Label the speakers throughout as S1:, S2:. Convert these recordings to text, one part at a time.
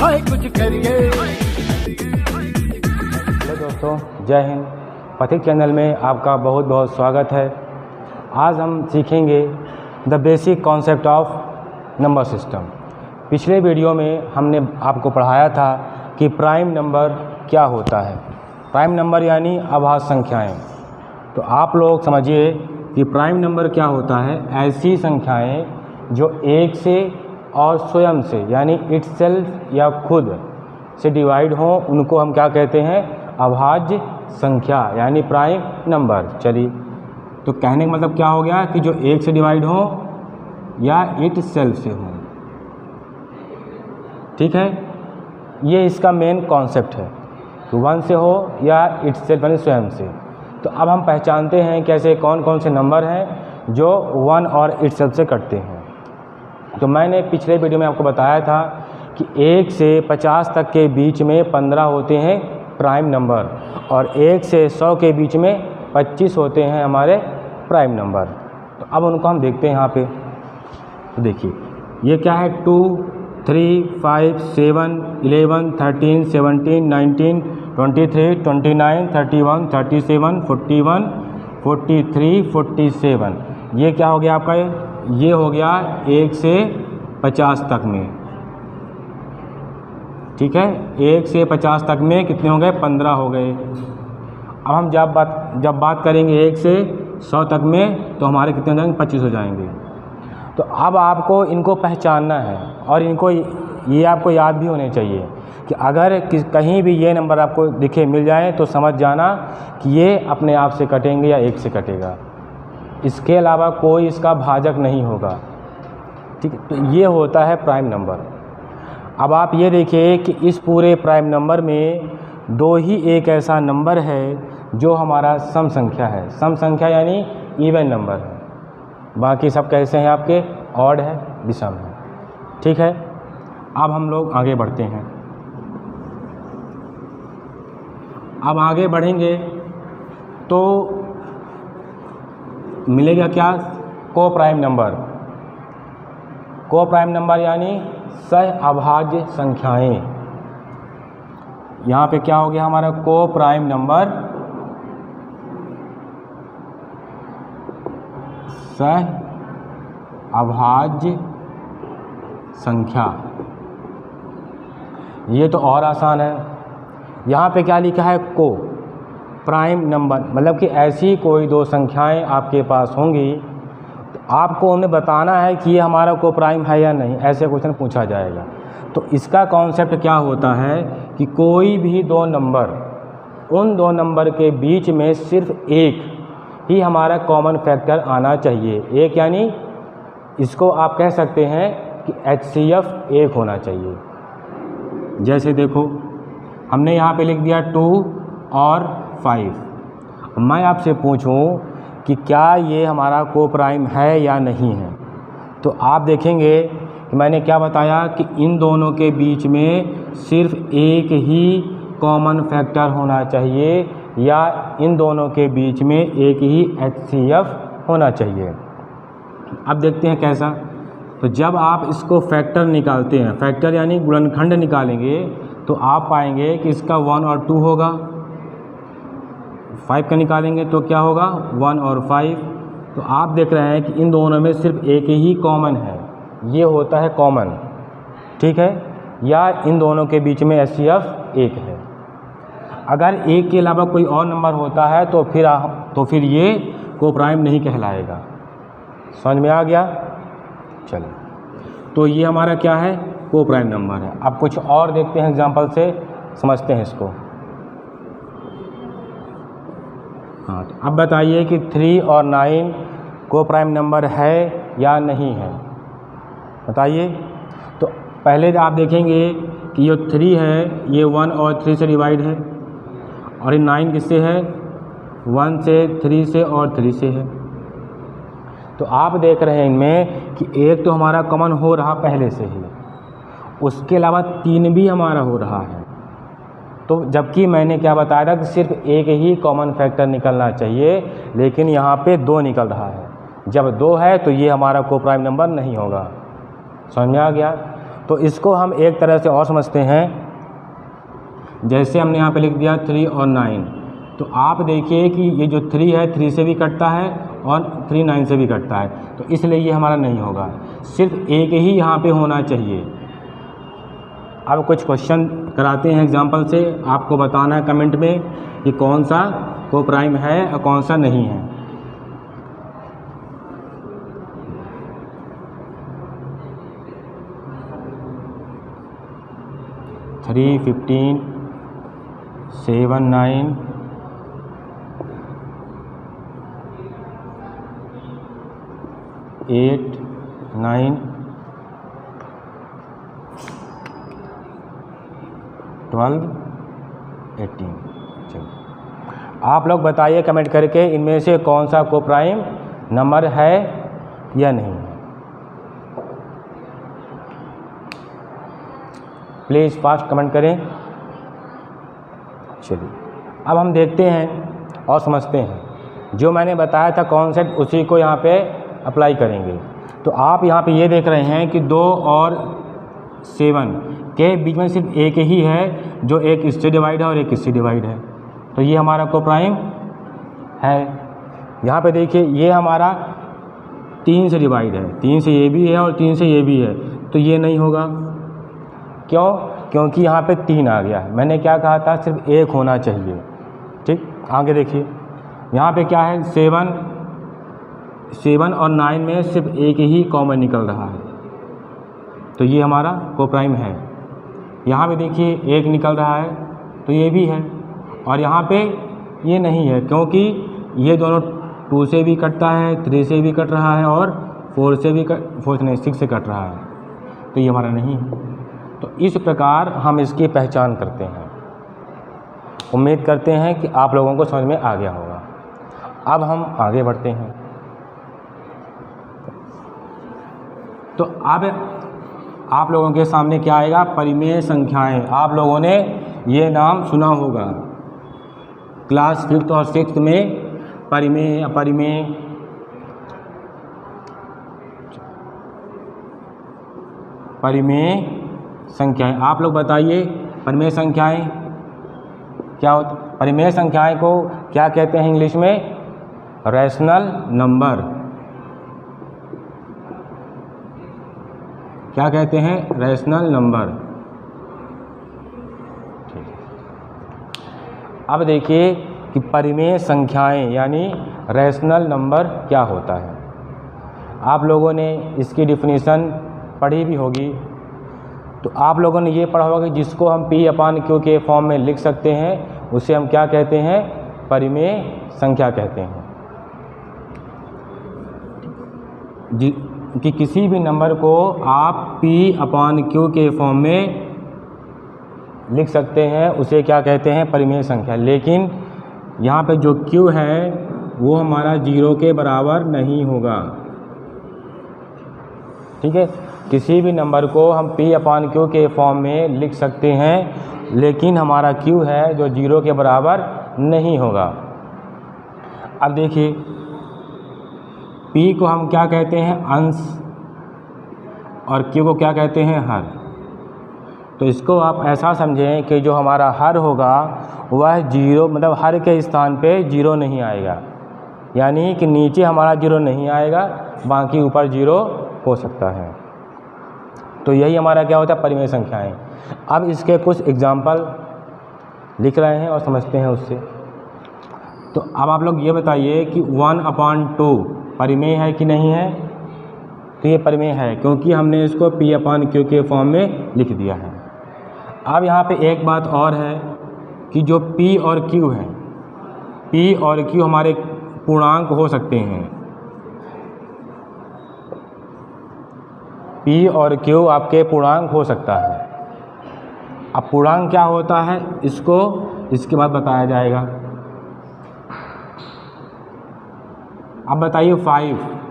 S1: हाय कुछ करिए।
S2: हेलो दोस्तों, जय हिंद। पथिक चैनल में आपका बहुत बहुत स्वागत है। आज हम सीखेंगे the basic concept of number system. पिछले वीडियो में हमने आपको पढ़ाया था कि प्राइम नंबर क्या होता है। प्राइम नंबर यानी अभाज्य संख्याएं। तो आप लोग समझिए कि प्राइम नंबर क्या होता है। ऐसी संख्याएं जो एक से और स्वयं से यानी इटसेल्फ या खुद से डिवाइड हो, उनको हम क्या कहते हैं? अभाज्य संख्या यानी प्राइम नंबर। चलिए, तो कहने का मतलब क्या हो गया कि जो एक से डिवाइड हो या इटसेल्फ से हो। ठीक है, ये इसका मेन कॉन्सेप्ट है कि वन से हो या इटसेल्फ यानी स्वयं से। तो अब हम पहचानते हैं कैसे कौन कौन से नंबर हैं जो वन और इटसेल्फ से कटते हैं। तो मैंने पिछले वीडियो में आपको बताया था कि 1 से 50 तक के बीच में 15 होते हैं प्राइम नंबर और 1 से 100 के बीच में 25 होते हैं हमारे प्राइम नंबर। तो अब उनको हम देखते हैं यहाँ पे। तो देखिए, ये क्या है? 2, 3, 5, 7, 11, 13, 17, 19, 23, 29, 31, 37, 41, 43, 47। ये क्या हो गया आपका? ये हो गया 1 से 50 तक में। ठीक है, 1 से 50 तक में कितने हो गए? 15 हो गए। अब हम जब बात करेंगे 1 से 100 तक में, तो हमारे कितने हो जाएंगे? 25 हो जाएंगे। तो अब आपको इनको पहचानना है और इनको ये आपको याद भी होने चाहिए कि अगर कहीं भी ये नंबर आपको दिखे मिल जाए तो समझ जाना कि ये अपने आप से कटेंगे या 1 से कटेगा। इसके अलावा कोई इसका भाजक नहीं होगा। ठीक है, तो ये होता है प्राइम नंबर। अब आप ये देखिए कि इस पूरे प्राइम नंबर में 2 ही एक ऐसा नंबर है जो हमारा सम संख्या है। सम संख्या यानी इवन नंबर है। बाकी सब कैसे हैं आपके? ऑड है, विषम है। ठीक है, अब हम लोग आगे बढ़ते हैं। अब आगे बढ़ेंगे तो मिलेगा क्या? को प्राइम नंबर। को प्राइम नंबर यानी सह अभाज्य संख्याएं। यहाँ पे क्या हो गया हमारा? को प्राइम नंबर सह अभाज्य संख्या। ये तो और आसान है। यहाँ पे क्या लिखा है? को प्राइम नंबर, मतलब कि ऐसी कोई 2 संख्याएं आपके पास होंगी तो आपको उन्हें बताना है कि ये हमारा को प्राइम है या नहीं। ऐसे क्वेश्चन पूछा जाएगा। तो इसका कॉन्सेप्ट क्या होता है कि कोई भी 2 नंबर, उन 2 नंबर के बीच में सिर्फ एक ही हमारा कॉमन फैक्टर आना चाहिए। एक यानी इसको आप कह सकते हैं कि HCF 1 होना चाहिए। जैसे देखो, हमने यहाँ पे लिख दिया 2 और 5। मैं आपसे पूछूं कि क्या ये हमारा को प्राइम है या नहीं है, तो आप देखेंगे कि मैंने क्या बताया कि इन दोनों के बीच में सिर्फ एक ही कॉमन फैक्टर होना चाहिए या इन दोनों के बीच में एक ही HCF होना चाहिए। अब देखते हैं कैसा। तो जब आप इसको फैक्टर निकालते हैं, फैक्टर यानी गुणनखंड निकालेंगे, तो आप पाएंगे कि इसका 1 और 2 होगा। 5 का निकालेंगे तो क्या होगा? 1 और 5। तो आप देख रहे हैं कि इन दोनों में सिर्फ एक ही कॉमन है, ये होता है कॉमन। ठीक है, या इन दोनों के बीच में HCF 1 है। अगर 1 के अलावा कोई और नंबर होता है तो फिर ये को प्राइम नहीं कहलाएगा। समझ में आ गया? चलिए, तो ये हमारा क्या है? को प्राइम नंबर है। अब कुछ और देखते हैं, एग्जांपल से समझते हैं इसको। हाँ, तो अब बताइए कि 3 और 9 को प्राइम नंबर है या नहीं है? बताइए। तो पहले आप देखेंगे कि ये 3 है, ये 1 और 3 से डिवाइड है, और ये 9 किससे है? 1 से, 3 से और 3 से है। तो आप देख रहे हैं इनमें कि एक तो हमारा कॉमन हो रहा पहले से ही, उसके अलावा 3 भी हमारा हो रहा है। तो जबकि मैंने क्या बताया था कि सिर्फ एक ही कॉमन फैक्टर निकलना चाहिए, लेकिन यहाँ पे 2 निकल रहा है। जब 2 है तो ये हमारा को प्राइम नंबर नहीं होगा। समझ में आ गया? तो इसको हम एक तरह से और समझते हैं, जैसे हमने यहाँ पे लिख दिया 3 और 9, तो आप देखिए कि ये जो 3 है 3 से भी कटता है और 3 9 से भी कटता है, तो इसलिए ये हमारा नहीं होगा, सिर्फ एक ही यहाँ पे होना चाहिए। अब कुछ क्वेश्चन कराते हैं एग्जांपल से, आपको बताना है कमेंट में कि कौन सा कोप्राइम है और कौन सा नहीं है। थ्री 15 7 9 8 9 12 18। चलिए आप लोग बताइए कमेंट करके इनमें से कौन सा कोप्राइम नंबर है या नहीं है। प्लीज़ फास्ट कमेंट करें। चलिए अब हम देखते हैं और समझते हैं, जो मैंने बताया था कॉन्सेप्ट उसी को यहाँ पे अप्लाई करेंगे। तो आप यहाँ पे ये देख रहे हैं कि 2 और 7 के बीच में सिर्फ एक ही है जो एक इससे डिवाइड है और एक इससे डिवाइड है, तो ये हमारा कोप्राइम है। यहाँ पे देखिए ये हमारा 3 से डिवाइड है, 3 से ये भी है और 3 से ये भी है, तो ये नहीं होगा। क्यों? क्योंकि यहाँ पे 3 आ गया है। मैंने क्या कहा था, सिर्फ एक होना चाहिए। ठीक, आगे देखिए यहाँ पे क्या है, 7 और 9 में सिर्फ एक ही कॉमन निकल रहा है, तो ये हमारा कोप्राइम है। यहाँ पे देखिए 1 निकल रहा है, तो ये भी है, और यहाँ पे ये नहीं है क्योंकि ये दोनों 2 से भी कटता है, 3 से भी कट रहा है और 4 से भी 6 से कट रहा है, तो ये हमारा नहीं है। तो इस प्रकार हम इसकी पहचान करते हैं। उम्मीद करते हैं कि आप लोगों को समझ में आ गया होगा। अब हम आगे बढ़ते हैं। तो अब आप लोगों के सामने क्या आएगा, परिमेय संख्याएं। आप लोगों ने ये नाम सुना होगा क्लास 5th और 6th में, परिमेय अपरिमेय। परिमेय संख्याएं, आप लोग बताइए परिमेय संख्याएं क्या होती। परिमेय संख्याएं को क्या कहते हैं इंग्लिश में, रैशनल नंबर। क्या कहते हैं, रैशनल नंबर। अब देखिए कि परिमेय संख्याएं यानी रैशनल नंबर क्या होता है। आप लोगों ने इसकी डिफिनीशन पढ़ी भी होगी। तो आप लोगों ने ये पढ़ा होगा कि जिसको हम P/Q के फॉर्म में लिख सकते हैं उसे हम क्या कहते हैं, परिमेय संख्या कहते हैं। कि किसी भी नंबर को आप P/Q के फॉर्म में लिख सकते हैं, उसे क्या कहते हैं, परिमेय संख्या। लेकिन यहाँ पे जो Q है वो हमारा 0 के बराबर नहीं होगा। ठीक है, किसी भी नंबर को हम P/Q के फॉर्म में लिख सकते हैं, लेकिन हमारा Q है जो 0 के बराबर नहीं होगा। अब देखिए P को हम क्या कहते हैं, अंश, और Q को क्या कहते हैं, हर। तो इसको आप ऐसा समझें कि जो हमारा हर होगा वह 0, मतलब हर के स्थान पे 0 नहीं आएगा, यानी कि नीचे हमारा 0 नहीं आएगा, बाकी ऊपर 0 हो सकता है। तो यही हमारा क्या होता है, परिमेय संख्याएं। अब इसके कुछ एग्जाम्पल लिख रहे हैं और समझते हैं उससे। तो अब आप लोग ये बताइए कि 1/2 परिमेय है कि नहीं है। तो ये परिमेय है क्योंकि हमने इसको P/Q के फॉर्म में लिख दिया है। अब यहाँ पे एक बात और है कि जो P और Q है, P और Q हमारे पूर्णांक हो सकते हैं। P और Q आपके पूर्णांक हो सकता है। अब पूर्णांक क्या होता है इसको इसके बाद बताया जाएगा। अब बताइए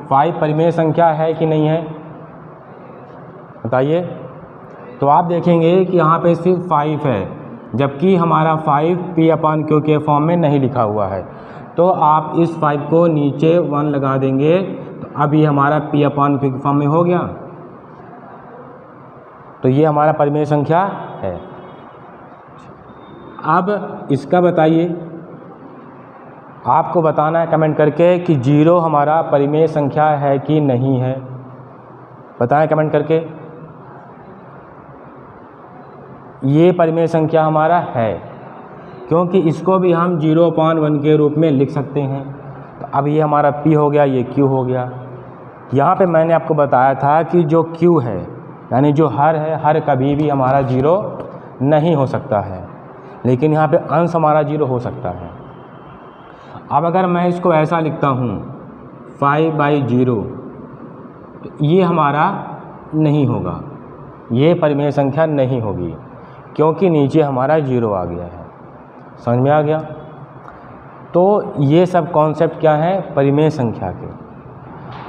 S2: 5 परिमेय संख्या है कि नहीं है, बताइए। तो आप देखेंगे कि यहाँ पे सिर्फ 5 है, जबकि हमारा 5 P/Q के फॉर्म में नहीं लिखा हुआ है। तो आप इस 5 को नीचे 1 लगा देंगे, तो अब ये हमारा P/Q के फॉर्म में हो गया। तो ये हमारा परिमेय संख्या है। अब इसका बताइए, आपको बताना है कमेंट करके कि 0 हमारा परिमेय संख्या है कि नहीं है। बताएं कमेंट करके। ये परिमेय संख्या हमारा है, क्योंकि इसको भी हम 0/1 के रूप में लिख सकते हैं। तो अब ये हमारा P हो गया, ये Q हो गया। यहाँ पे मैंने आपको बताया था कि जो Q है यानी जो हर है, हर कभी भी हमारा 0 नहीं हो सकता है, लेकिन यहाँ पे अंश हमारा 0 हो सकता है। अब अगर मैं इसको ऐसा लिखता हूँ 5/0, तो ये हमारा नहीं होगा, ये परिमेय संख्या नहीं होगी, क्योंकि नीचे हमारा 0 आ गया है। समझ में आ गया? तो ये सब कॉन्सेप्ट क्या है परिमेय संख्या के।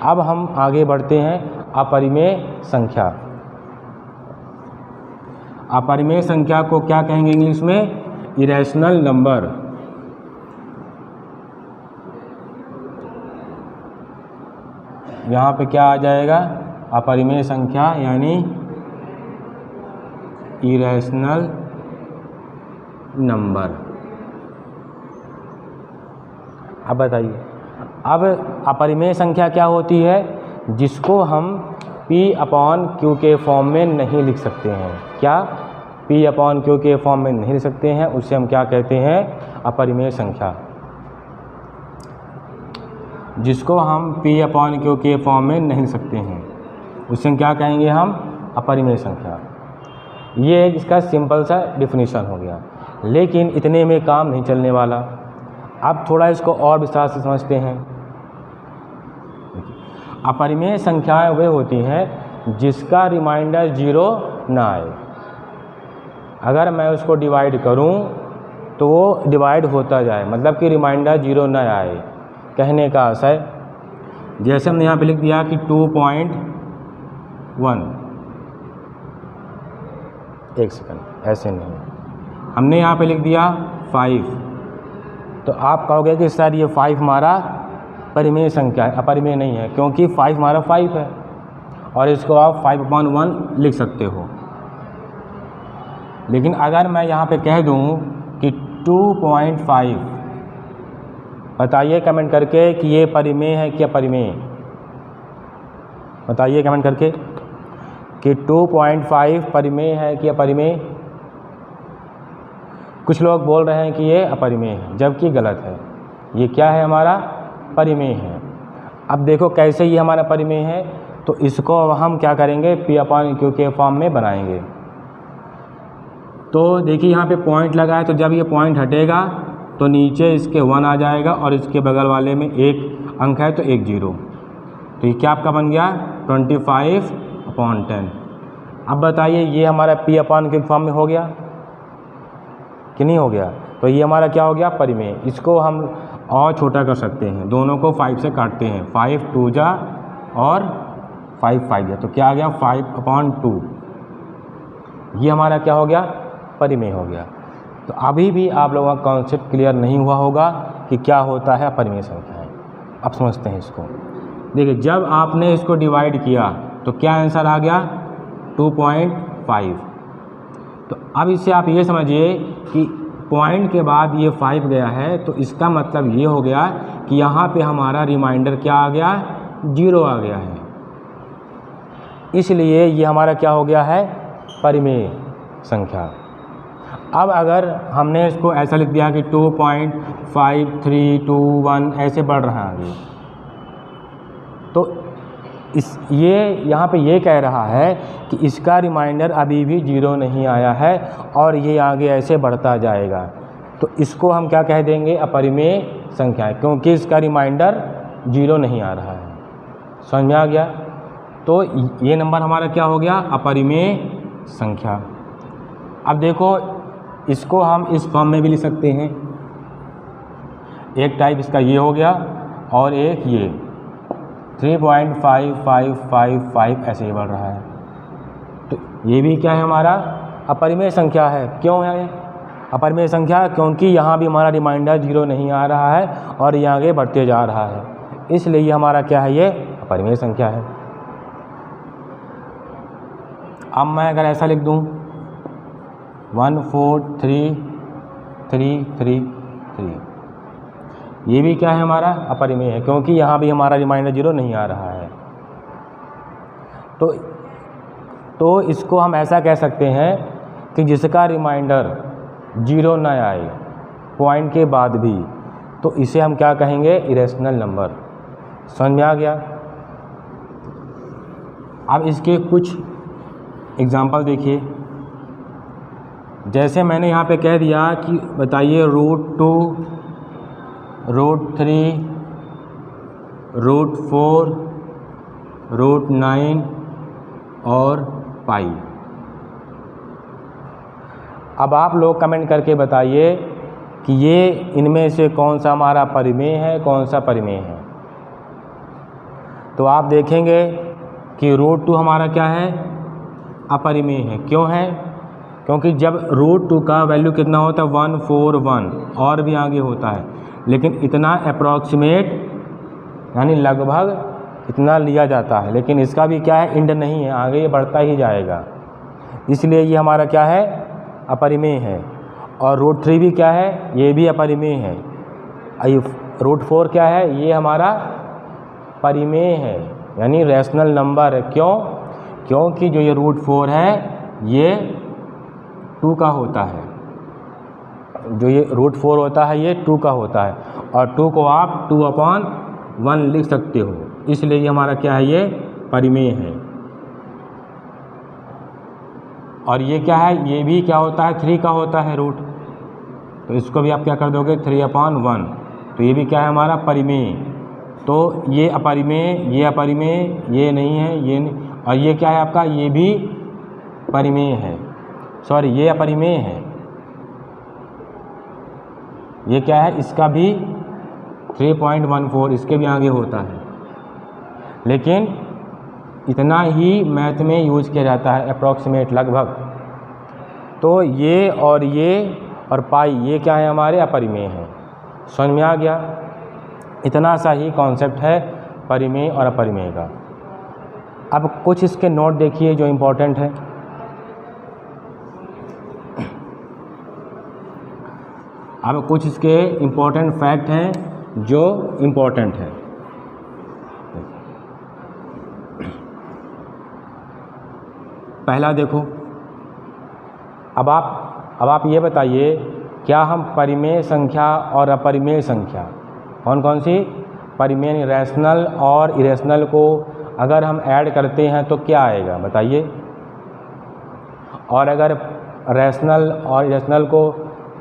S2: अब हम आगे बढ़ते हैं अपरिमेय संख्या। अपरिमेय संख्या को क्या कहेंगे इंग्लिश में? Irrational number. यहाँ पे क्या आ जाएगा? अपरिमेय संख्या यानी इरेशनल नंबर। अब बताइए, अब अपरिमेय संख्या क्या होती है? जिसको हम P/Q के फॉर्म में नहीं लिख सकते हैं। क्या? P/Q के फॉर्म में नहीं लिख सकते हैं, उसे हम क्या कहते हैं? अपरिमेय संख्या। जिसको हम P/Q के फॉर्म में नहीं लिख सकते हैं, उसे हम क्या कहेंगे? हम अपरिमेय संख्या। ये इसका सिंपल सा डिफिनीशन हो गया, लेकिन इतने में काम नहीं चलने वाला। अब थोड़ा इसको और विस्तार से समझते हैं। अपरिमेय संख्याएं वे होती हैं जिसका रिमाइंडर 0 ना आए। अगर मैं उसको डिवाइड करूं तो वो डिवाइड होता जाए, मतलब कि रिमाइंडर 0 ना आए। कहने का आशय, जैसे हमने यहाँ पे लिख दिया कि 2.1, एक सेकंड, ऐसे नहीं, हमने यहाँ पे लिख दिया 5, तो आप कहोगे कि सर ये 5 हमारा परिमेय संख्या है। अपरिमेय नहीं है, क्योंकि 5 हमारा 5 है और इसको आप 5/1 लिख सकते हो। लेकिन अगर मैं यहाँ पे कह दूँ कि 2.5, बताइए कमेंट करके कि ये परिमेय है कि अपरिमेय? बताइए कमेंट करके कि 2.5 परिमेय है कि अपरिमेय? कुछ लोग बोल रहे हैं कि ये अपरिमेय है, जबकि गलत है। ये क्या है? हमारा परिमेय है। अब देखो कैसे ये हमारा परिमेय है, तो इसको हम क्या करेंगे? P/Q के फॉर्म में बनाएंगे। तो देखिए यहाँ पे पॉइंट लगा है, तो जब ये पॉइंट हटेगा तो नीचे इसके 1 आ जाएगा और इसके बगल वाले में एक अंक है तो एक 0। तो ये क्या आपका बन गया? 25/10। अब बताइए ये हमारा P/Q के फॉर्म में हो गया कि नहीं हो गया? तो ये हमारा क्या हो गया? परिमेय। इसको हम और छोटा कर सकते हैं, दोनों को 5 से काटते हैं, 5 2 जा और 5 5 जा, तो क्या आ गया? 5/2। ये हमारा क्या हो गया? परिमेय हो गया। तो अभी भी आप लोगों का कॉन्सेप्ट क्लियर नहीं हुआ होगा कि क्या होता है अपरिमेय संख्याएं। अब समझते हैं इसको। देखिए, जब आपने इसको डिवाइड किया तो क्या आंसर आ गया? 2.5। तो अब इससे आप ये समझिए कि पॉइंट के बाद ये 5 गया है, तो इसका मतलब ये हो गया कि यहाँ पे हमारा रिमाइंडर क्या आ गया? 0 आ गया है। इसलिए ये हमारा क्या हो गया है? परिमेय संख्या। अब अगर हमने इसको ऐसा लिख दिया कि 2.5 3 2 1 ऐसे बढ़ रहा है आगे, तो ये यहाँ पे ये कह रहा है कि इसका रिमाइंडर अभी भी 0 नहीं आया है और ये आगे ऐसे बढ़ता जाएगा। तो इसको हम क्या कह देंगे? अपरिमेय संख्या, क्योंकि इसका रिमाइंडर 0 नहीं आ रहा है। समझ में आ गया? तो ये नंबर हमारा क्या हो गया? अपरिमेय संख्या। अब देखो, इसको हम इस फॉर्म में भी लिख सकते हैं। एक टाइप इसका ये हो गया और एक ये 3.5555 ऐसे ही बढ़ रहा है। तो ये भी क्या है? हमारा अपरिमेय संख्या है। क्यों है अपरिमेय संख्या? क्योंकि यहाँ भी हमारा रिमाइंडर 0 नहीं आ रहा है और ये आगे बढ़ते जा रहा है, इसलिए हमारा क्या है? ये अपरिमेय संख्या है। अब मैं अगर ऐसा लिख दूँ 1 4 3 3 3 3, ये भी क्या है हमारा अपरिमेय है, क्योंकि यहाँ भी हमारा रिमाइंडर 0 नहीं आ रहा है। तो इसको हम ऐसा कह सकते हैं कि जिसका रिमाइंडर 0 ना आए पॉइंट के बाद भी, तो इसे हम क्या कहेंगे, इरेशनल नंबर। समझ में आ गया। अब इसके कुछ एग्जाम्पल देखिए। जैसे मैंने यहाँ पे कह दिया कि बताइए √2, √3, √4, √9 और पाई। अब आप लोग कमेंट करके बताइए कि ये इनमें से कौन सा हमारा परिमेय है, कौन सा परिमेय है। तो आप देखेंगे कि √2 हमारा क्या है, अपरिमेय है। क्यों है? क्योंकि जब √2 का वैल्यू कितना होता है 1 4 1 और भी आगे होता है, लेकिन इतना अप्रॉक्सीमेट यानी लगभग इतना लिया जाता है, लेकिन इसका भी क्या है, एंड नहीं है, आगे ये बढ़ता ही जाएगा, इसलिए ये हमारा क्या है, अपरिमेय है। और √3 भी क्या है, ये भी अपरिमेय है। √4 क्या है, ये हमारा परिमेय है, यानी रैशनल नंबर है। क्यों? क्योंकि जो ये √4 है ये 2 का होता है, जो ये √4 होता है ये 2 का होता है, और 2 को आप 2/1 लिख सकते हो, इसलिए ये हमारा क्या है, ये परिमेय है। और ये क्या है, ये भी क्या होता है, 3 का होता है रूट, तो इसको भी आप क्या कर दोगे 3/1, तो ये भी क्या है हमारा परिमेय। तो ये अपरिमेय, ये अपरिमेय, ये नहीं है, ये नहीं, और ये क्या है आपका, ये भी परिमेय है, सॉरी ये अपरिमेय है। ये क्या है, इसका भी 3.14, इसके भी आगे होता है, लेकिन इतना ही मैथ में यूज़ किया जाता है, अप्रॉक्सीमेट, लगभग। तो ये और पाई, ये क्या है हमारे, अपरिमेय है। समझ में आ गया। इतना सा ही कॉन्सेप्ट है परिमेय और अपरिमेय का। अब कुछ इसके नोट देखिए जो इम्पोर्टेंट है। अब कुछ इसके इम्पोर्टेंट फैक्ट हैं जो इम्पोर्टेंट है। पहला देखो, अब आप ये बताइए, क्या हम परिमेय संख्या और अपरिमेय संख्या, कौन कौन सी, परिमेय रैशनल और इरेशनल को अगर हम ऐड करते हैं तो क्या आएगा, बताइए। और अगर रैशनल और इरेशनल को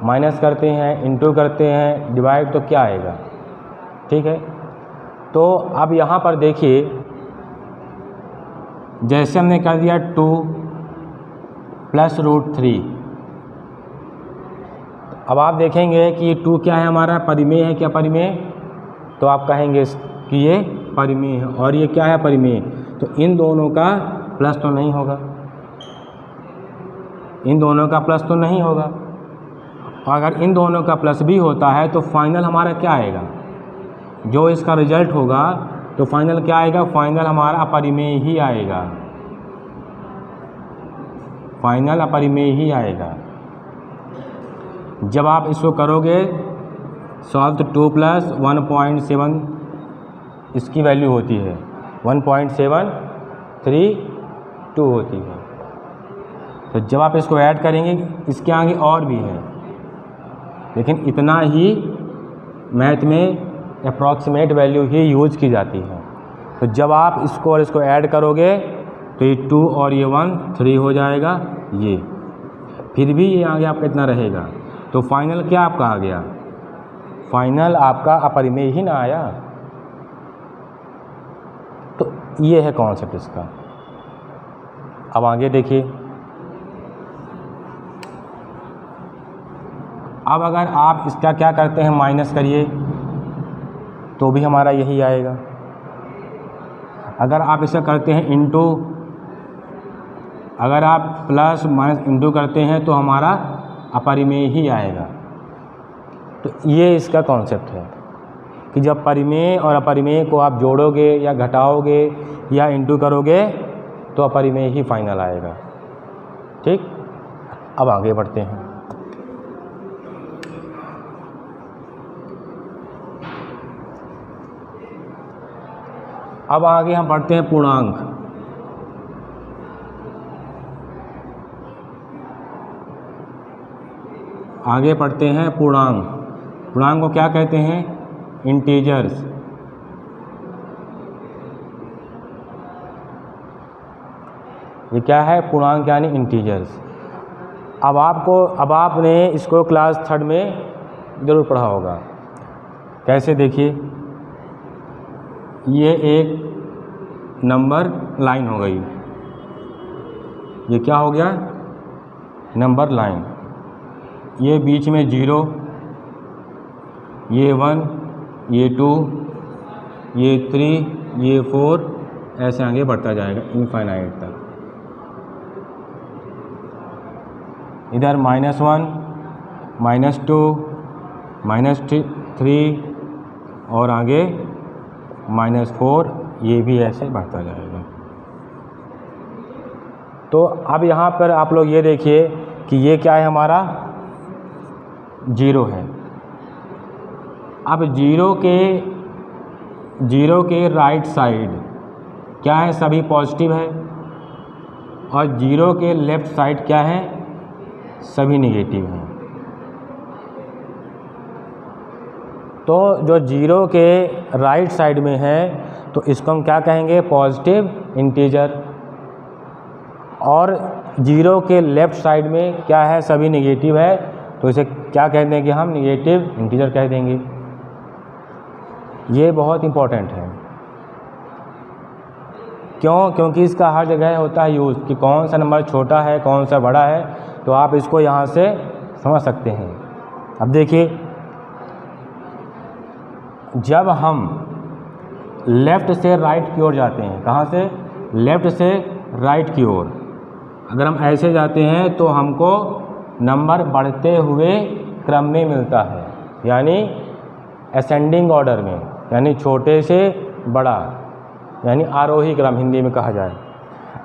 S2: माइनस करते हैं, इंटू करते हैं, डिवाइड, तो क्या आएगा। ठीक है। तो अब यहाँ पर देखिए, जैसे हमने कर दिया 2 + √3, अब आप देखेंगे कि ये 2 क्या है हमारा, परिमेय है क्या, परिमेय, तो आप कहेंगे कि ये परिमेय है। और ये क्या है, परिमेय, तो इन दोनों का प्लस तो नहीं होगा, इन दोनों का प्लस तो नहीं होगा। और अगर इन दोनों का प्लस भी होता है तो फाइनल हमारा क्या आएगा, जो इसका रिजल्ट होगा, तो फाइनल क्या आएगा, फाइनल हमारा अपरिमेय ही आएगा, फाइनल अपरिमेय ही आएगा। जब आप इसको करोगे सॉल्व, तो 2 + 1.7 इसकी वैल्यू होती है, 1.732 होती है। तो जब आप इसको ऐड करेंगे, इसके आगे और भी है, लेकिन इतना ही मैथ में अप्रॉक्सीमेट वैल्यू ही यूज़ की जाती है। तो जब आप इसको और इसको ऐड करोगे तो ये 2 और ये 1 3 हो जाएगा, ये फिर भी ये आगे आपका इतना रहेगा, तो फाइनल क्या आपका आ गया, फाइनल आपका अपरिमेय ही ना आया। तो ये है कॉन्सेप्ट इसका। अब आगे देखिए, अब अगर आप इसका क्या करते हैं, माइनस करिए, तो भी हमारा यही आएगा। अगर आप इसका करते हैं इंटू, अगर आप प्लस माइनस इंटू करते हैं तो हमारा अपरिमेय ही आएगा। तो ये इसका कॉन्सेप्ट है कि जब परिमेय और अपरिमेय को आप जोड़ोगे या घटाओगे या इंटू करोगे तो अपरिमेय ही फाइनल आएगा। ठीक, अब आगे बढ़ते हैं। अब आगे हम बढ़ते हैं पूर्णांक। आगे पढ़ते हैं पूर्णांक। पूर्णांक को क्या कहते हैं? इंटीजर्स। ये क्या है? पूर्णांक यानी इंटीजर्स। अब आपने इसको क्लास 3 में ज़रूर पढ़ा होगा। कैसे? देखिए, ये एक नंबर लाइन हो गई, ये क्या हो गया? Number line. ये बीच में 0, ये 1, ये 2, ये 3, ये 4, ऐसे आगे बढ़ता जाएगा इनफाइनाइट तक। इधर -1, -2, -3 और आगे -4, ये भी ऐसे बढ़ता जाएगा। तो अब यहाँ पर आप लोग ये देखिए कि ये क्या है? हमारा 0 है। अब 0 के राइट साइड क्या है? सभी पॉजिटिव है। और 0 के लेफ़्ट साइड क्या है? सभी नेगेटिव हैं। तो जो 0 के राइट साइड में है तो इसको हम क्या कहेंगे? Positive integer. और 0 के लेफ़्ट साइड में क्या है? सभी नेगेटिव है, तो इसे क्या कह देंगे? हम नेगेटिव इंटीजर कह देंगे। ये बहुत इम्पोर्टेंट है। क्यों? क्योंकि इसका हर जगह होता है यूज़ कि कौन सा नंबर छोटा है, कौन सा बड़ा है, तो आप इसको यहाँ से समझ सकते हैं। अब देखिए, जब हम लेफ़्ट से राइट की ओर जाते हैं, कहाँ से? लेफ़्ट से राइट की ओर। अगर हम ऐसे जाते हैं तो हमको नंबर बढ़ते हुए क्रम में मिलता है, यानी असेंडिंग ऑर्डर में, यानी छोटे से बड़ा, यानी आरोही क्रम हिंदी में कहा जाए।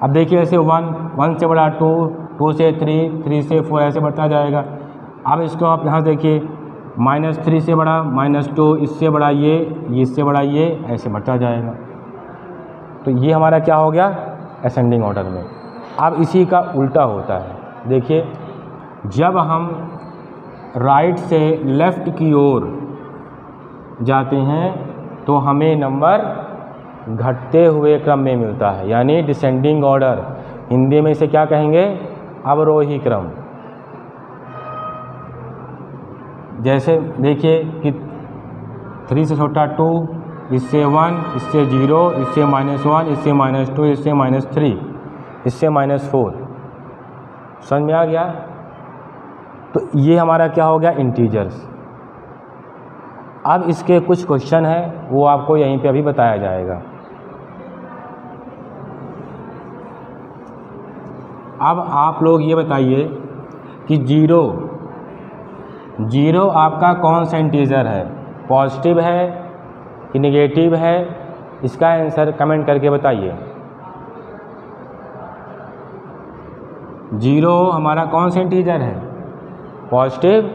S2: अब देखिए, ऐसे 1 से बड़ा 2, 2 से 3, 3 से 4, ऐसे बढ़ता जाएगा। अब इसको आप यहाँ देखिए, -3 से बड़ा -2, इससे बड़ा ये, इससे बड़ा ये, ऐसे बढ़ता जाएगा। तो ये हमारा क्या हो गया? असेंडिंग ऑर्डर में। अब इसी का उल्टा होता है। देखिए, जब हम राइट से लेफ़्ट की ओर जाते हैं तो हमें नंबर घटते हुए क्रम में मिलता है, यानी डिसेंडिंग ऑर्डर। हिंदी में इसे क्या कहेंगे? अवरोही क्रम। जैसे देखिए कि 3 से छोटा 2, इससे 1, इससे 0, इससे -1, इससे -2, इससे -3, इससे -4। समझ में आ गया? तो ये हमारा क्या हो गया? इंटीजर्स। अब इसके कुछ क्वेश्चन हैं, वो आपको यहीं पे अभी बताया जाएगा। अब आप लोग ये बताइए कि 0 आपका कौन सा इंटीजर है? पॉजिटिव है कि नेगेटिव है? इसका आंसर कमेंट करके बताइए। 0 हमारा कौन सा इंटीजर है? पॉजिटिव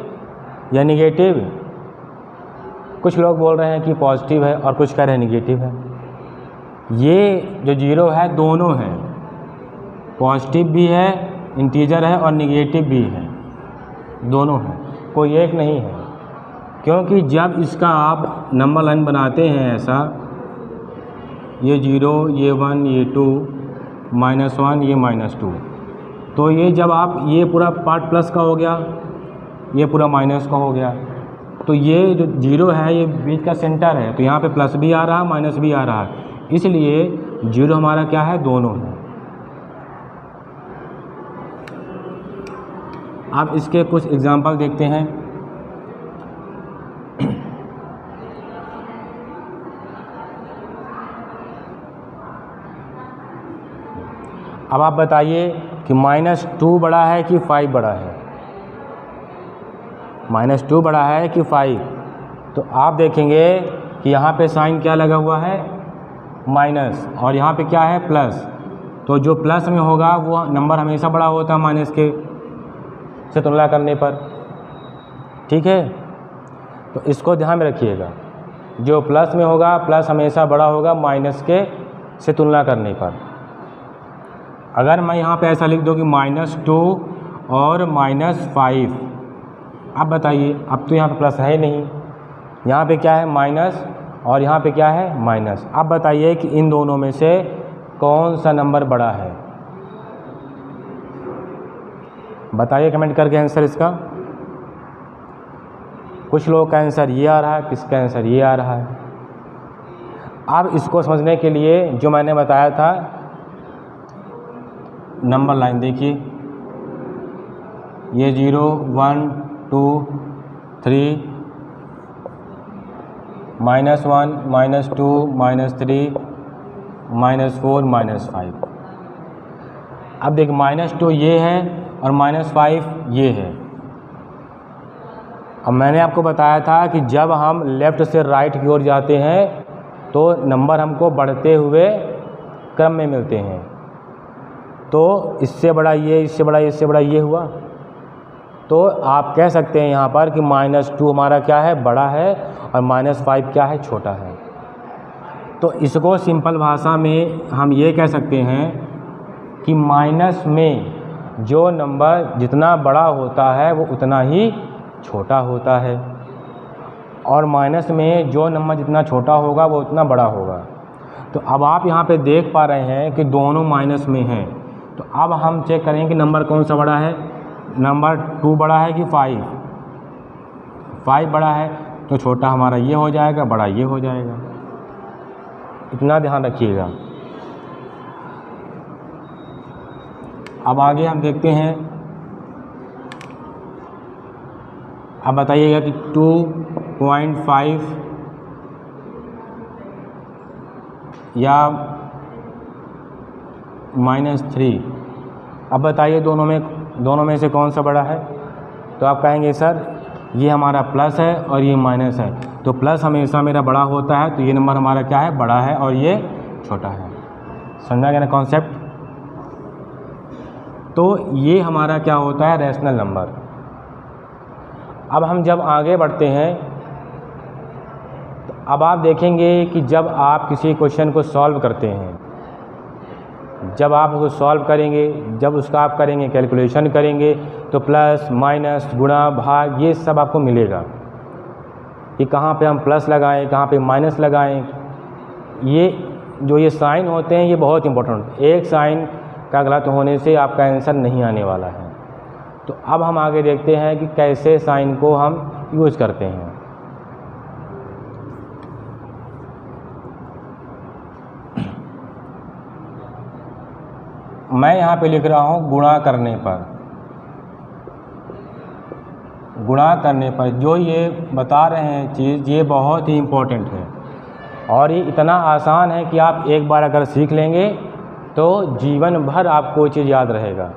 S2: या नेगेटिव? कुछ लोग बोल रहे हैं कि पॉजिटिव है और कुछ कह रहे हैं नेगेटिव है। ये जो 0 है दोनों हैं, पॉजिटिव भी है, इंटीजर है, और नेगेटिव भी है, दोनों हैं, कोई एक नहीं है। क्योंकि जब इसका आप नंबर लाइन बनाते हैं ऐसा, ये 0, ये 1, ये 2, -1, ये -2, तो ये जब आप ये पूरा पार्ट प्लस का हो गया, ये पूरा माइनस का हो गया, तो ये जो 0 है ये बीच का सेंटर है, तो यहाँ पे प्लस भी आ रहा है, माइनस भी आ रहा है, इसलिए 0 हमारा क्या है? दोनों है। आप इसके कुछ एग्जाम्पल देखते हैं। अब आप बताइए कि -2 बड़ा है कि 5 बड़ा है? -2 बड़ा है कि 5? तो आप देखेंगे कि यहाँ पे साइन क्या लगा हुआ है? माइनस, और यहाँ पे क्या है? प्लस। तो जो प्लस में होगा वो नंबर हमेशा बड़ा होता है माइनस के से तुलना करने पर। ठीक है, तो इसको ध्यान में रखिएगा, जो प्लस में होगा प्लस हमेशा बड़ा होगा माइनस के से तुलना करने पर। अगर मैं यहाँ पे ऐसा लिख दूँ कि -2 और -5, अब बताइए, अब तो यहाँ पे प्लस है नहीं, यहाँ पे क्या है माइनस और यहाँ पे क्या है माइनस। अब बताइए कि इन दोनों में से कौन सा नंबर बड़ा है, बताइए कमेंट करके आंसर इसका। कुछ लोगों का आंसर ये आ रहा है, किसका आंसर ये आ रहा है। अब इसको समझने के लिए जो मैंने बताया था नंबर लाइन देखिए, ये 0 1 2 3 -1 -2 -3 -4 -5। अब देख -2 ये है और -5 ये है। अब मैंने आपको बताया था कि जब हम लेफ़्ट से राइट की ओर जाते हैं तो नंबर हमको बढ़ते हुए क्रम में मिलते हैं। तो इससे बड़ा ये, इससे बड़ा ये, इससे बड़ा ये हुआ। तो आप कह सकते हैं यहाँ पर कि -2 हमारा क्या है बड़ा है और -5 क्या है छोटा है। तो इसको सिंपल भाषा में हम ये कह सकते हैं कि माइनस में जो नंबर जितना बड़ा होता है वो उतना ही छोटा होता है, और माइनस में जो नंबर जितना छोटा होगा वो उतना बड़ा होगा। तो अब आप यहाँ पे देख पा रहे हैं कि दोनों माइनस में हैं। तो अब हम चेक करेंगे कि नंबर कौन सा बड़ा है, नंबर 2 बड़ा है कि 5 बड़ा है, तो छोटा हमारा ये हो जाएगा, बड़ा ये हो जाएगा। इतना ध्यान रखिएगा। अब आगे हम देखते हैं, अब बताइएगा कि 2.5 या -3। अब बताइए दोनों में से कौन सा बड़ा है। तो आप कहेंगे सर ये हमारा प्लस है और ये माइनस है, तो प्लस हमेशा मेरा बड़ा होता है, तो ये नंबर हमारा क्या है बड़ा है और ये छोटा है। समझा गया ना कॉन्सेप्ट। तो ये हमारा क्या होता है रैशनल नंबर। अब हम जब आगे बढ़ते हैं तो अब आप देखेंगे कि जब आप किसी क्वेश्चन को सॉल्व करते हैं, जब आप उसको सॉल्व करेंगे, जब उसका आप करेंगे कैलकुलेशन करेंगे, तो प्लस माइनस गुणा भाग ये सब आपको मिलेगा कि कहाँ पे हम प्लस लगाएं, कहाँ पे माइनस लगाएं। ये जो ये साइन होते हैं ये बहुत इंपॉर्टेंट, एक साइन का गलत होने से आपका आंसर नहीं आने वाला है। तो अब हम आगे देखते हैं कि कैसे साइन को हम यूज़ करते हैं। मैं यहाँ पे लिख रहा हूँ गुणा करने पर। गुणा करने पर जो ये बता रहे हैं चीज़, ये बहुत ही इम्पोर्टेंट है और ये इतना आसान है कि आप एक बार अगर सीख लेंगे तो जीवन भर आपको चीज़ याद रहेगा।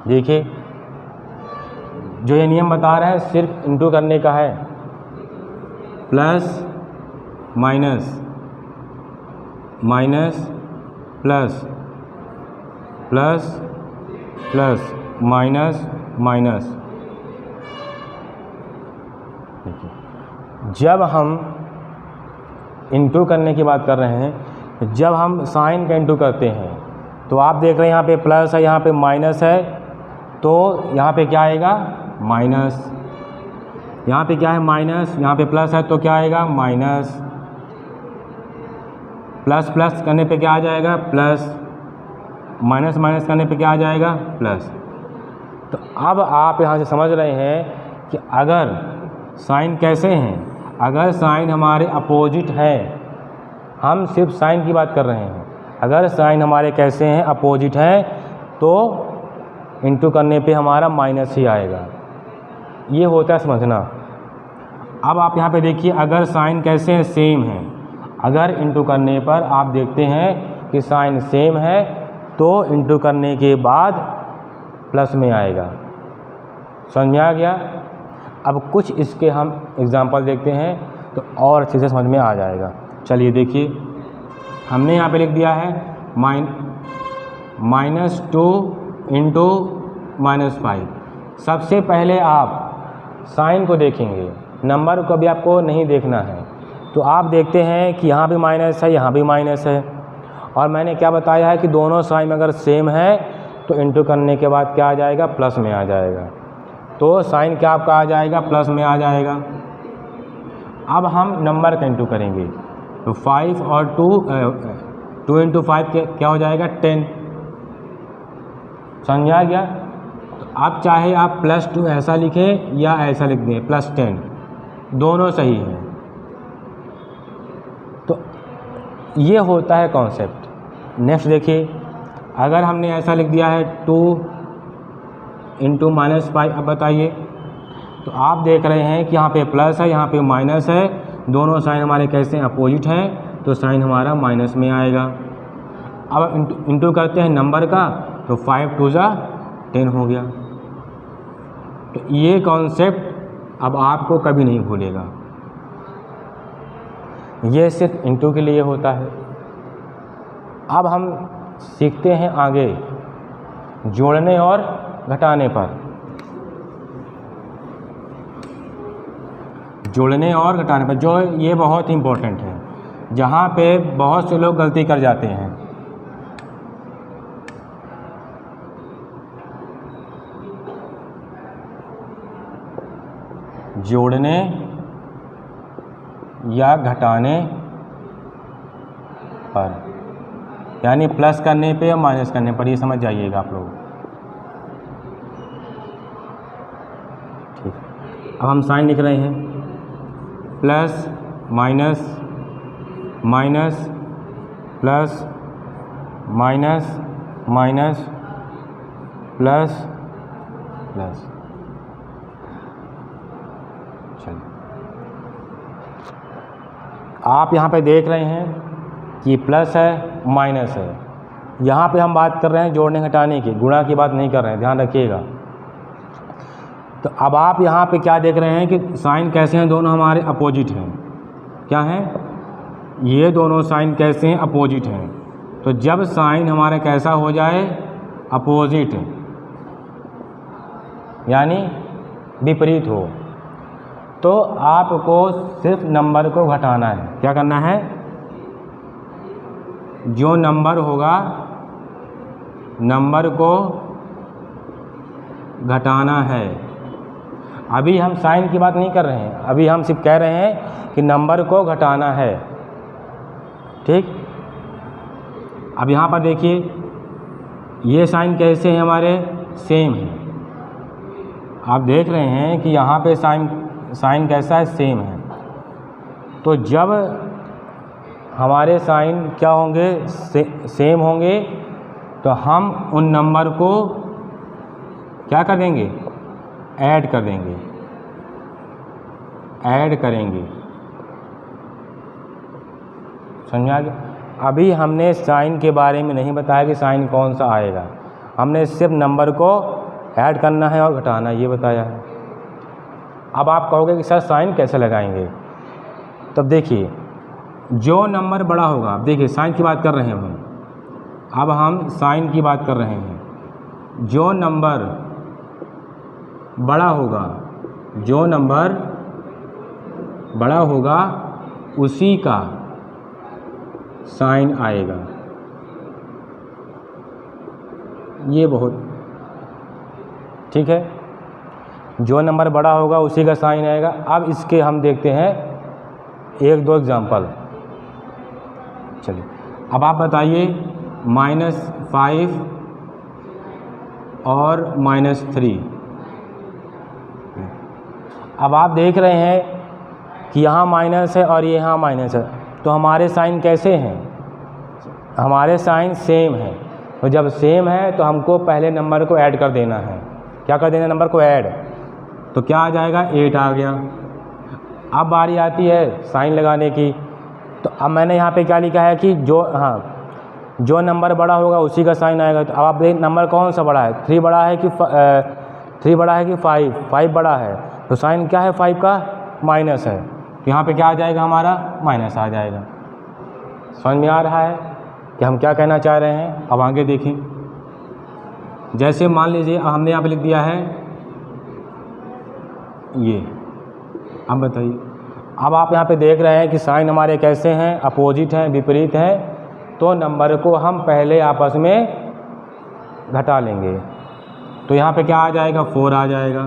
S2: देखिए जो ये नियम बता रहे हैं सिर्फ इंटू करने का है, plus minus minus plus plus plus minus minus. जब हम इंटू करने की बात कर रहे हैं, जब हम साइन का इंटू करते हैं तो आप देख रहे हैं यहाँ पे प्लस है, यहाँ पे माइनस है, तो यहाँ पे क्या आएगा माइनस। यहाँ पे क्या है माइनस, यहाँ पे प्लस है तो क्या आएगा माइनस। प्लस प्लस करने पे क्या आ जाएगा प्लस, माइनस माइनस करने पे क्या आ जाएगा प्लस। तो अब आप यहाँ से समझ रहे हैं कि अगर साइन कैसे हैं, अगर साइन हमारे अपोजिट है, हम सिर्फ साइन की बात कर रहे हैं, अगर साइन हमारे कैसे हैं अपोजिट हैं तो इंटू करने पे हमारा माइनस ही आएगा। ये होता है समझना। अब आप यहाँ पे देखिए अगर साइन कैसे हैं सेम हैं, अगर इंटू करने पर आप देखते हैं कि साइन सेम है तो इंटू करने के बाद प्लस में आएगा। समझ में आ गया। अब कुछ इसके हम एग्जांपल देखते हैं तो और अच्छे से समझ में आ जाएगा। चलिए देखिए हमने यहाँ पे लिख दिया है -2 इंटू -5। सबसे पहले आप साइन को देखेंगे, नंबर को भी आपको नहीं देखना है। तो आप देखते हैं कि यहाँ भी माइनस है, यहाँ भी माइनस है, और मैंने क्या बताया है कि दोनों साइन अगर सेम है तो इंटू करने के बाद क्या आ जाएगा, प्लस में आ जाएगा। तो साइन क्या आपका आ जाएगा, प्लस में आ जाएगा। अब हम नंबर का इंटू करेंगे, तो 5 और 2 इंटू 5 क्या हो जाएगा, 10। समझा गया? तो आप चाहे आप +2 ऐसा लिखें या ऐसा लिख दें +10, दोनों सही है। तो ये होता है कॉन्सेप्ट। नेक्स्ट देखिए, अगर हमने ऐसा लिख दिया है 2 इंटू -5, अब बताइए, तो आप देख रहे हैं कि यहाँ पे प्लस है, यहाँ पे माइनस है, दोनों साइन हमारे कैसे अपोजिट हैं, तो साइन हमारा माइनस में आएगा। अब इंटू करते हैं नंबर का, तो 5 2 जा 10 हो गया। तो ये कॉन्सेप्ट अब आपको कभी नहीं भूलेगा, ये सिर्फ इंटू के लिए होता है। अब हम सीखते हैं आगे जोड़ने और घटाने पर। जोड़ने और घटाने पर जो ये बहुत इम्पोर्टेंट है, जहाँ पे बहुत से लोग गलती कर जाते हैं। जोड़ने या घटाने पर, यानी प्लस करने पे या माइनस करने पर, ये समझ जाइएगा आप लोग। ठीक, अब हम साइन लिख रहे हैं, plus minus minus plus minus minus plus plus. चलिए, आप यहाँ पे देख रहे हैं कि प्लस है माइनस है। यहाँ पे हम बात कर रहे हैं जोड़ने घटाने की, गुणा की बात नहीं कर रहे हैं, ध्यान रखिएगा। तो अब आप यहाँ पे क्या देख रहे हैं कि साइन कैसे हैं, दोनों हमारे अपोजिट हैं। क्या हैं ये दोनों साइन, कैसे हैं, अपोजिट हैं। तो जब साइन हमारा कैसा हो जाए, अपोजिट, यानी विपरीत हो, तो आपको सिर्फ नंबर को घटाना है। क्या करना है, जो नंबर होगा नंबर को घटाना है। अभी हम साइन की बात नहीं कर रहे हैं, अभी हम सिर्फ कह रहे हैं कि नंबर को घटाना है। ठीक, अब यहाँ पर देखिए, ये साइन कैसे हैं हमारे, सेम है। आप देख रहे हैं कि यहाँ पे साइन कैसा है, सेम है। तो जब हमारे साइन क्या होंगे, सेम होंगे, तो हम उन नंबर को क्या कर देंगे, ऐड कर देंगे, ऐड करेंगे। समझा गया? अभी हमने साइन के बारे में नहीं बताया कि साइन कौन सा आएगा, हमने सिर्फ नंबर को ऐड करना है और घटाना, ये बताया है। अब आप कहोगे कि सर साइन कैसे लगाएंगे, तब देखिए, जो नंबर बड़ा होगा, देखिए साइन की बात कर रहे हैं हम, अब हम साइन की बात कर रहे हैं। जो नंबर बड़ा होगा, जो नंबर बड़ा होगा उसी का साइन आएगा। ये बहुत ठीक है, जो नंबर बड़ा होगा उसी का साइन आएगा। अब इसके हम देखते हैं 1-2 एग्जाम्पल। चलिए, अब आप बताइए -5 और -3। अब आप देख रहे हैं कि यहाँ माइनस है और यहाँ माइनस है, तो हमारे साइन कैसे हैं, हमारे साइन सेम हैं। तो जब सेम है तो हमको पहले नंबर को ऐड कर देना है। क्या कर देना, नंबर को ऐड, तो क्या आ जाएगा, 8 आ गया। अब बारी आती है साइन लगाने की। तो अब मैंने यहाँ पे क्या लिखा है कि जो नंबर बड़ा होगा उसी का साइन आएगा। तो अब आप देख नंबर कौन सा बड़ा है, 3 बड़ा है कि 3 बड़ा है कि 5 बड़ा है, तो साइन क्या है, 5 का माइनस है। तो यहाँ पे क्या आ जाएगा, हमारा माइनस आ जाएगा। समझ में आ रहा है कि हम क्या कहना चाह रहे हैं? अब आगे देखें। जैसे मान लीजिए हमने यहाँ पे लिख दिया है ये, अब बताइए, अब आप यहाँ पे देख रहे हैं कि साइन हमारे कैसे हैं, अपोजिट हैं, विपरीत हैं, तो नंबर को हम पहले आपस में घटा लेंगे, तो यहाँ पे क्या आ जाएगा, 4 आ जाएगा।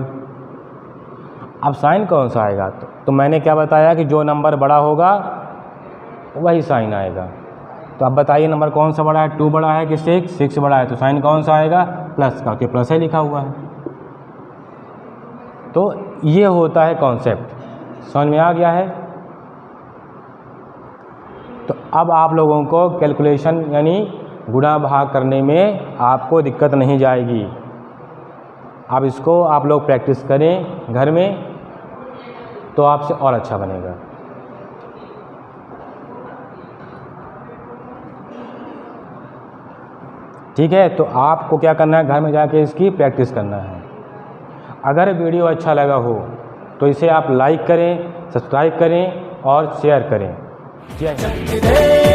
S2: अब साइन कौन सा आएगा, तो मैंने क्या बताया कि जो नंबर बड़ा होगा वही साइन आएगा। तो अब बताइए नंबर कौन सा बड़ा है, 2 बड़ा है कि 6 बड़ा है, तो साइन कौन सा आएगा, प्लस का, कि प्लस है लिखा हुआ है। तो ये होता है कॉन्सेप्ट, समझ में आ गया है। तो अब आप लोगों को कैलकुलेशन यानी गुणा भाग करने में आपको दिक्कत नहीं जाएगी। अब इसको आप लोग प्रैक्टिस करें घर में, तो आपसे और अच्छा बनेगा। ठीक है, तो आपको क्या करना है, घर में जाके इसकी प्रैक्टिस करना है। अगर वीडियो अच्छा लगा हो तो इसे आप लाइक करें, सब्सक्राइब करें और शेयर करें। जय हिंद।